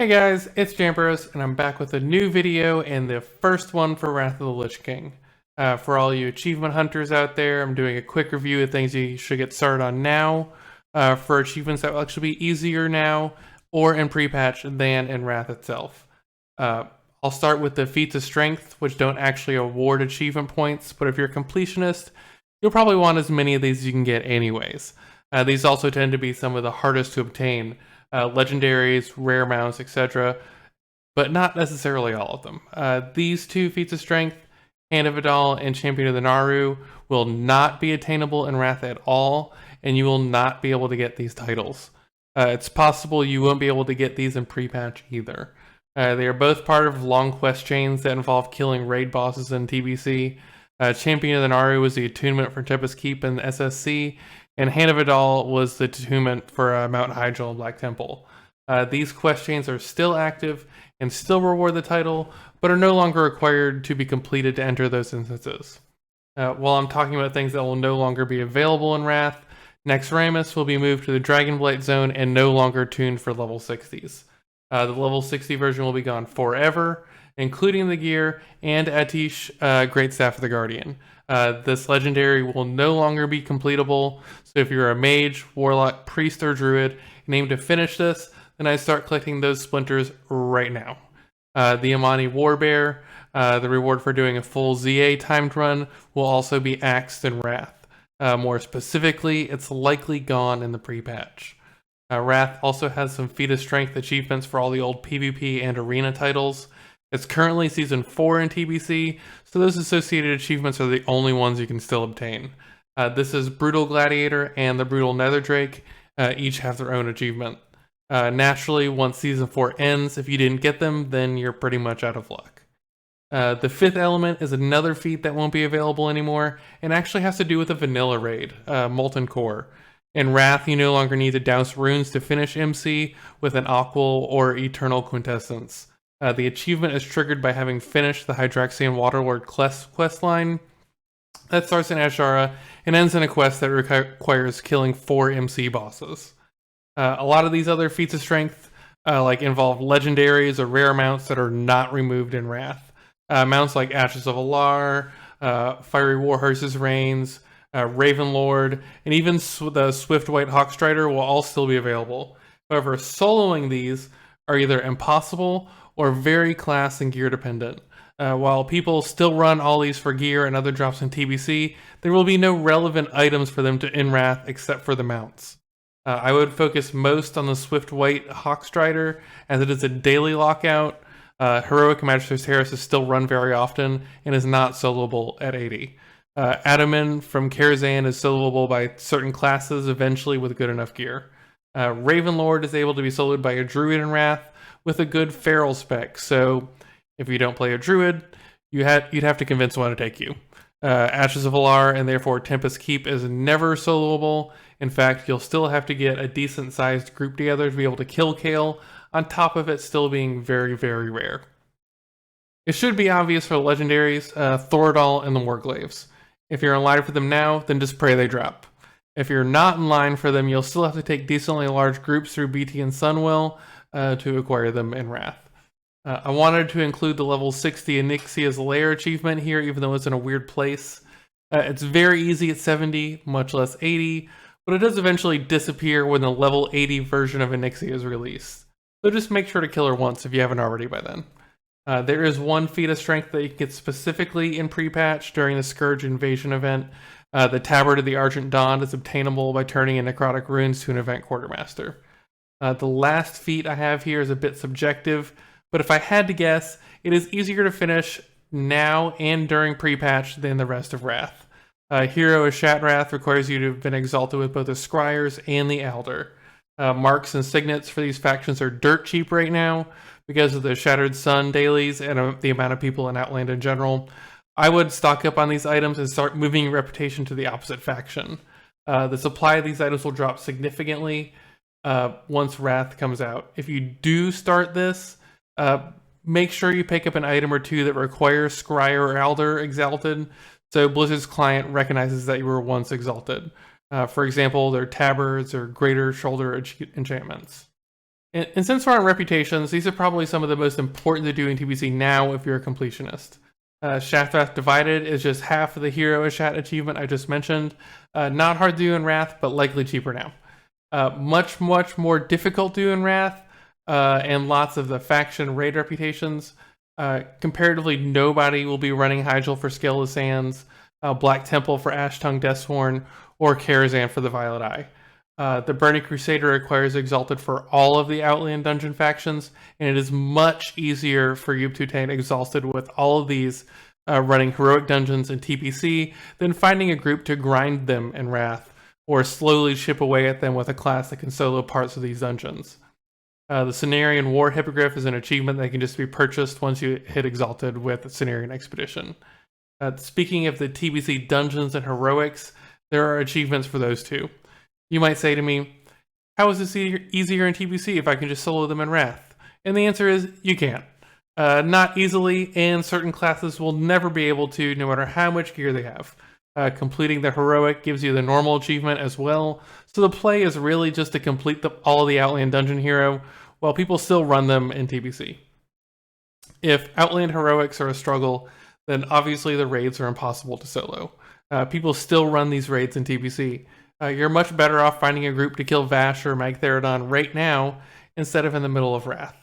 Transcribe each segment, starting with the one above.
Hey guys, it's Jamperos, and I'm back with a new video and the first one for Wrath of the Lich King. For all you achievement hunters out there, I'm doing a quick review of things you should get started on now, for achievements that will actually be easier now, or in pre-patch than in Wrath itself. I'll start with the Feats of Strength, which don't actually award achievement points, but if you're a completionist, you'll probably want as many of these as you can get anyways. These also tend to be some of the hardest to obtain. Legendaries, rare mounts, etc., but not necessarily all of them. These two feats of strength, Hand of Vidal and Champion of the Naru, will not be attainable in Wrath at all, and you will not be able to get these titles. It's possible you won't be able to get these in pre-patch either. They are both part of long quest chains that involve killing raid bosses in TBC. Champion of the Naru was the attunement for Tempest Keep in SSC, and Hand of Vidal was the attunement for Mount Hyjal and Black Temple. These quest chains are still active and still reward the title, but are no longer required to be completed to enter those instances. While I'm talking about things that will no longer be available in Wrath, Naxxramas will be moved to the Dragonblight zone and no longer tuned for level 60s. The level 60 version will be gone forever, including the gear and Atish, Great Staff of the Guardian. This legendary will no longer be completable, so if you're a mage, warlock, priest, or druid and aim to finish this, then I start collecting those splinters right now. The Amani Warbear, the reward for doing a full ZA timed run, will also be axed in Wrath. More specifically, it's likely gone in the pre-patch. Wrath also has some Feat of Strength achievements for all the old PvP and arena titles. It's currently Season 4 in TBC, so those associated achievements are the only ones you can still obtain. This is Brutal Gladiator and the Brutal Netherdrake. Each have their own achievement. Naturally, once Season 4 ends, if you didn't get them, then you're pretty much out of luck. The fifth element is another feat that won't be available anymore, and actually has to do with a vanilla raid, Molten Core. In Wrath, you no longer need to douse runes to finish MC with an Aqual or Eternal Quintessence. The achievement is triggered by having finished the Hydraxian Waterlord quest line that starts in Ashara and ends in a quest that requires killing 4 MC bosses. A lot of these other feats of strength involve legendaries or rare mounts that are not removed in Wrath. Mounts like Ashes of Alar, Fiery Warhorse's Reins, Ravenlord, and even the Swift White Hawkstrider will all still be available. However, soloing these are either impossible or very class and gear dependent. While people still run all these for gear and other drops in TBC, there will be no relevant items for them to in Wrath except for the mounts. I would focus most on the Swift White Hawkstrider, as it is a daily lockout. Heroic Magister's Terrace is still run very often and is not soloable at 80. Adaman from Karazhan is soloable by certain classes eventually with good enough gear. Ravenlord is able to be soloed by a druid in Wrath with a good feral spec, so if you don't play a druid, you'd have to convince one to take you. Ashes of Alar and therefore Tempest Keep is never soloable. In fact, you'll still have to get a decent sized group together to be able to kill Kale, on top of it still being very, very rare. It should be obvious for the legendaries, Thoradal and the Warglaves. If you're in line for them now, then just pray they drop. If you're not in line for them, you'll still have to take decently large groups through BT and Sunwell to acquire them in Wrath. I wanted to include the level 60 Onyxia's Lair achievement here, even though it's in a weird place. It's very easy at 70, much less 80, but it does eventually disappear when the level 80 version of Onyxia is released. So just make sure to kill her once if you haven't already by then. There is one feat of strength that you can get specifically in pre-patch during the Scourge Invasion event. The Tabard of the Argent Dawn is obtainable by turning in Necrotic Runes to an event quartermaster. The last feat I have here is a bit subjective, but if I had to guess, it is easier to finish now and during pre-patch than the rest of Wrath. Hero of Shatrath requires you to have been exalted with both the Scryers and the Elder. Marks and signets for these factions are dirt cheap right now because of the Shattered Sun dailies and the amount of people in Outland in general. I would stock up on these items and start moving your reputation to the opposite faction. The supply of these items will drop significantly once Wrath comes out. If you do start this, make sure you pick up an item or two that requires Scryer or Elder exalted, so Blizzard's client recognizes that you were once exalted. For example, their tabards or greater shoulder enchantments. And since we're on reputations, these are probably some of the most important to do in TBC now if you're a completionist. Shaft Wrath Divided is just half of the Hero Ashat achievement I just mentioned. Not hard to do in Wrath, but likely cheaper now. Much more difficult to do in Wrath, and lots of the faction raid reputations. Comparatively, nobody will be running Hyjal for Scaleless Sands, Black Temple for Ashtongue Deathsworn, or Karazhan for the Violet Eye. The Burning Crusader requires Exalted for all of the Outland dungeon factions, and it is much easier for you to obtain Exalted with all of these running heroic dungeons in TBC than finding a group to grind them in Wrath, or slowly chip away at them with a class that can solo parts of these dungeons. The Cenarian War Hippogriff is an achievement that can just be purchased once you hit Exalted with Cenarian Expedition. Speaking of the TBC dungeons and heroics, there are achievements for those too. You might say to me, how is this easier in TBC if I can just solo them in Wrath? And the answer is, you can't. Not easily, and certain classes will never be able to, no matter how much gear they have. Completing the heroic gives you the normal achievement as well, so the play is really just to complete all the Outland Dungeon Hero, while people still run them in TBC. If Outland Heroics are a struggle, then obviously the raids are impossible to solo. People still run these raids in TBC. You're much better off finding a group to kill Vash or Magtheridon right now instead of in the middle of Wrath.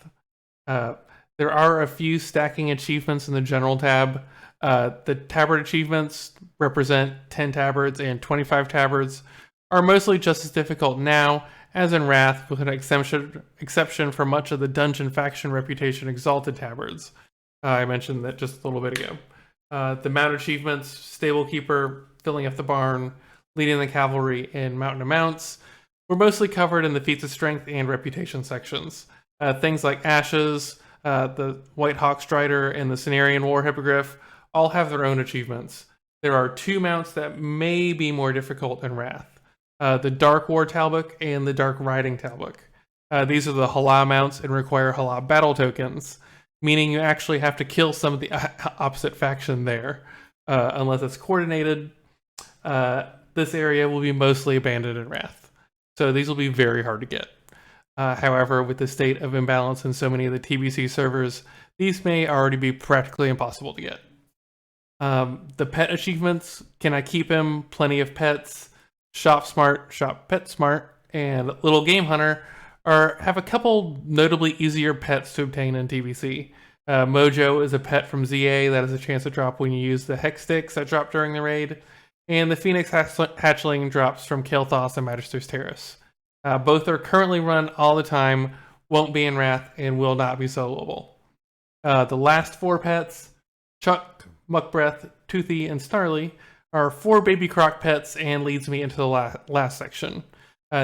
There are a few stacking achievements in the General tab. The Tabard achievements represent 10 Tabards and 25 Tabards, are mostly just as difficult now as in Wrath, with an exception for much of the Dungeon Faction Reputation Exalted Tabards. I mentioned that just a little bit ago. The Mount achievements, Stable Keeper, Filling Up the Barn, Leading the Cavalry, and Mountain of Mounts were mostly covered in the Feats of Strength and Reputation sections. Things like Ashes, the White Hawk Strider, and the Cenarian War Hippogriff all have their own achievements. There are 2 mounts that may be more difficult in Wrath. The Dark War Talbuk and the Dark Riding Talbuk. These are the Hala mounts and require Hala battle tokens, meaning you actually have to kill some of the opposite faction there. Unless it's coordinated, this area will be mostly abandoned in Wrath. So these will be very hard to get. However, with the state of imbalance in so many of the TBC servers, these may already be practically impossible to get. The pet achievements, Can I Keep Him, Plenty of Pets, Shop Smart, Shop Pet Smart, and Little Game Hunter have a couple notably easier pets to obtain in TBC. Mojo is a pet from ZA that has a chance to drop when you use the Hex Sticks that drop during the raid, and the Phoenix Hatchling drops from Kael'thas and Magister's Terrace. Both are currently run all the time, won't be in Wrath, and will not be soloable. The last 4 pets, Chuck, Muckbreath, Toothy, and Snarly, are 4 baby croc pets and leads me into the last section.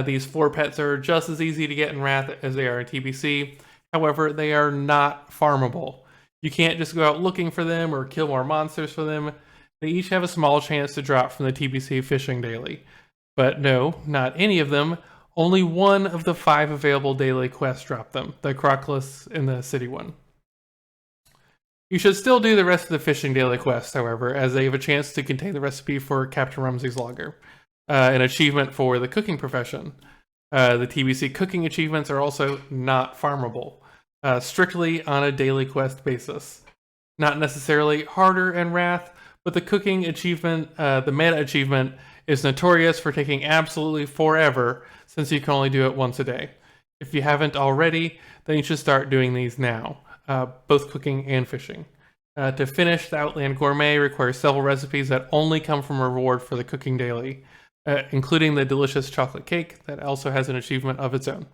These 4 pets are just as easy to get in Wrath as they are in TBC. However, they are not farmable. You can't just go out looking for them or kill more monsters for them. They each have a small chance to drop from the TBC fishing daily. But no, not any of them. Only 1 of the 5 available daily quests drop them, the Croclus and the City one. You should still do the rest of the fishing daily quests, however, as they have a chance to contain the recipe for Captain Rumsey's Lager, an achievement for the cooking profession. The TBC cooking achievements are also not farmable, strictly on a daily quest basis. Not necessarily harder in Wrath, but the cooking achievement, the meta achievement, is notorious for taking absolutely forever since you can only do it once a day. If you haven't already, then you should start doing these now, both cooking and fishing. To finish, the Outland Gourmet requires several recipes that only come from a reward for the cooking daily, including the delicious chocolate cake that also has an achievement of its own.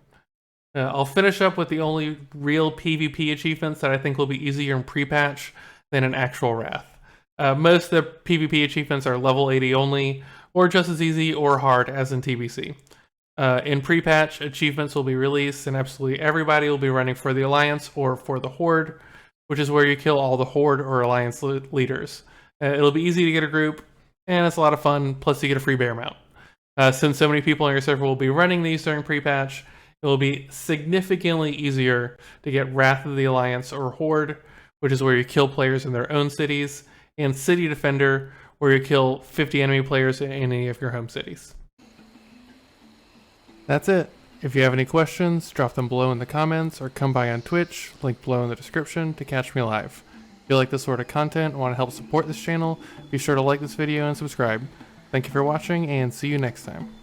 I'll finish up with the only real PvP achievements that I think will be easier in prepatch than in actual Wrath. Most of the PvP achievements are level 80 only, or just as easy or hard as in TBC. In prepatch, achievements will be released and absolutely everybody will be running for the Alliance or for the Horde, which is where you kill all the Horde or Alliance leaders. It'll be easy to get a group, and it's a lot of fun, plus you get a free bear mount. Since so many people on your server will be running these during prepatch, it will be significantly easier to get Wrath of the Alliance or Horde, which is where you kill players in their own cities, and City Defender, where you kill 50 enemy players in any of your home cities. That's it. If you have any questions, drop them below in the comments or come by on Twitch, link below in the description to catch me live. If you like this sort of content and want to help support this channel, be sure to like this video and subscribe. Thank you for watching and see you next time.